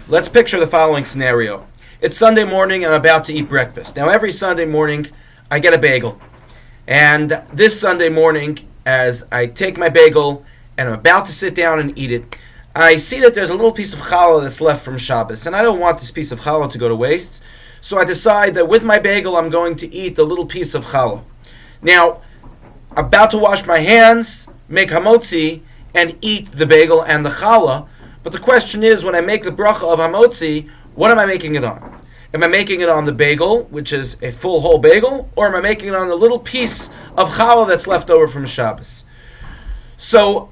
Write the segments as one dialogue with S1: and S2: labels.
S1: Let's picture the following scenario. It's Sunday morning, I'm about to eat breakfast. Now, every Sunday morning, I get a bagel. And this Sunday morning, as I take my bagel and I'm about to sit down and eat it, I see that there's a little piece of challah that's left from Shabbos, and I don't want this piece of challah to go to waste. So I decide that with my bagel, I'm going to eat the little piece of challah. Now, I'm about to wash my hands, make hamotzi, and eat the bagel and the challah. But the question is, when I make the bracha of hamotzi, what am I making it on? Am I making it on the bagel, which is a full whole bagel, or am I making it on the little piece of challah that's left over from Shabbos? So,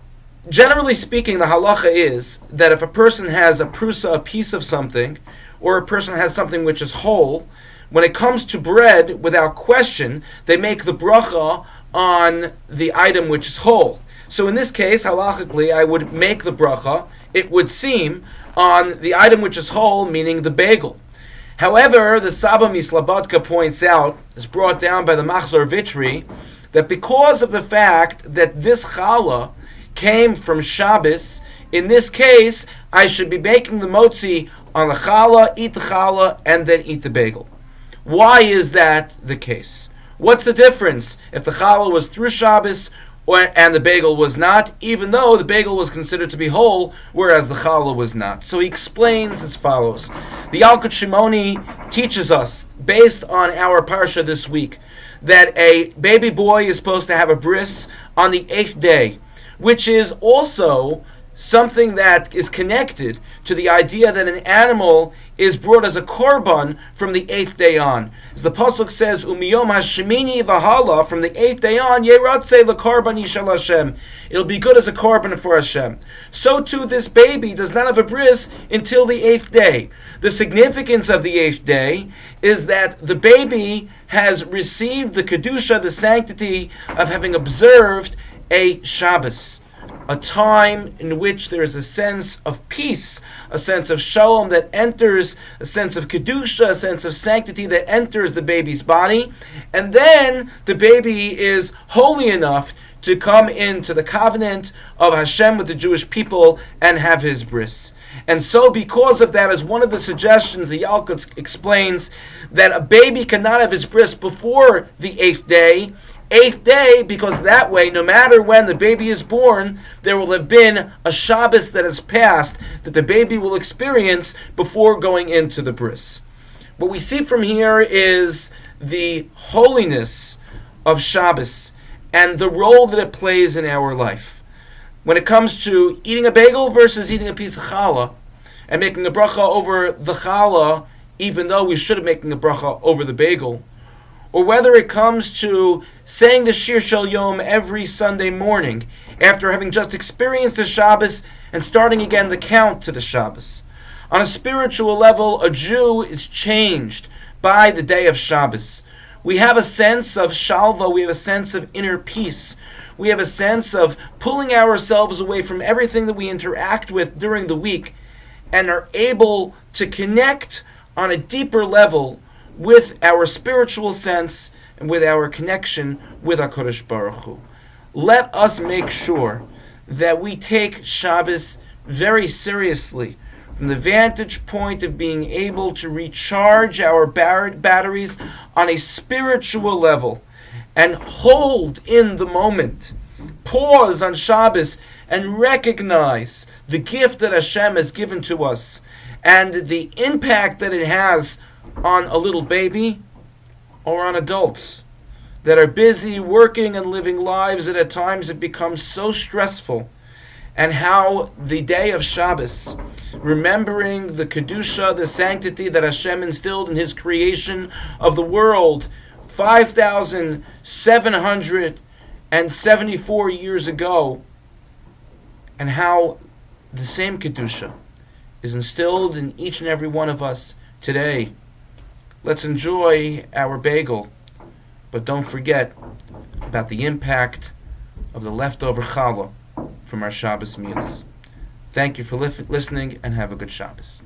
S1: generally speaking, the halacha is that if a person has a prusa, a piece of something, or a person has something which is whole, when it comes to bread, without question, they make the bracha on the item which is whole. So in this case, halachically, I would make the bracha, it would seem, on the item which is whole, meaning the bagel. However, the Saba Mislabodka points out, is brought down by the Machzor Vitri, that because of the fact that this challah came from Shabbos, in this case, I should be making the motzi on the challah, eat the challah, and then eat the bagel. Why is that the case? What's the difference if the challah was through Shabbos and the bagel was not, even though the bagel was considered to be whole, whereas the challah was not? So he explains as follows. The Yalkut Shimoni teaches us, based on our parsha this week, that a baby boy is supposed to have a bris on the 8th day, which is also something that is connected to the idea that an animal is brought as a korban from the 8th day on. As the pasuk says, "Umiyom hashemini v'hala," from the 8th day on, "Yeratze lekorban yishal Hashem." It'll be good as a korban for Hashem. So too, this baby does not have a bris until the 8th day. The significance of the 8th day is that the baby has received the kedusha, the sanctity of having observed a Shabbos, a time in which there is a sense of peace, a sense of shalom that enters, a sense of kedusha, a sense of sanctity that enters the baby's body, and then the baby is holy enough to come into the covenant of Hashem with the Jewish people and have his bris. And so because of that, as one of the suggestions, the Yalkut explains that a baby cannot have his bris before the 8th day, because that way, no matter when the baby is born, there will have been a Shabbos that has passed that the baby will experience before going into the bris. What we see from here is the holiness of Shabbos and the role that it plays in our life. When it comes to eating a bagel versus eating a piece of challah, and making a bracha over the challah, even though we should have making a bracha over the bagel, or whether it comes to saying the Shir Shel Yom every Sunday morning after having just experienced the Shabbos and starting again the count to the Shabbos. On a spiritual level, a Jew is changed by the day of Shabbos. We have a sense of shalva, we have a sense of inner peace. We have a sense of pulling ourselves away from everything that we interact with during the week and are able to connect on a deeper level with our spiritual sense and with our connection with HaKadosh Baruch Hu. Let us make sure that we take Shabbos very seriously from the vantage point of being able to recharge our batteries on a spiritual level and hold in the moment. Pause on Shabbos and recognize the gift that Hashem has given to us and the impact that it has on a little baby or on adults that are busy working and living lives that at times have become so stressful, and how the day of Shabbos, remembering the kedusha, the sanctity that Hashem instilled in his creation of the world 5,774 years ago, and how the same kedusha is instilled in each and every one of us today. Let's enjoy our bagel, but don't forget about the impact of the leftover challah from our Shabbos meals. Thank you for listening, and have a good Shabbos.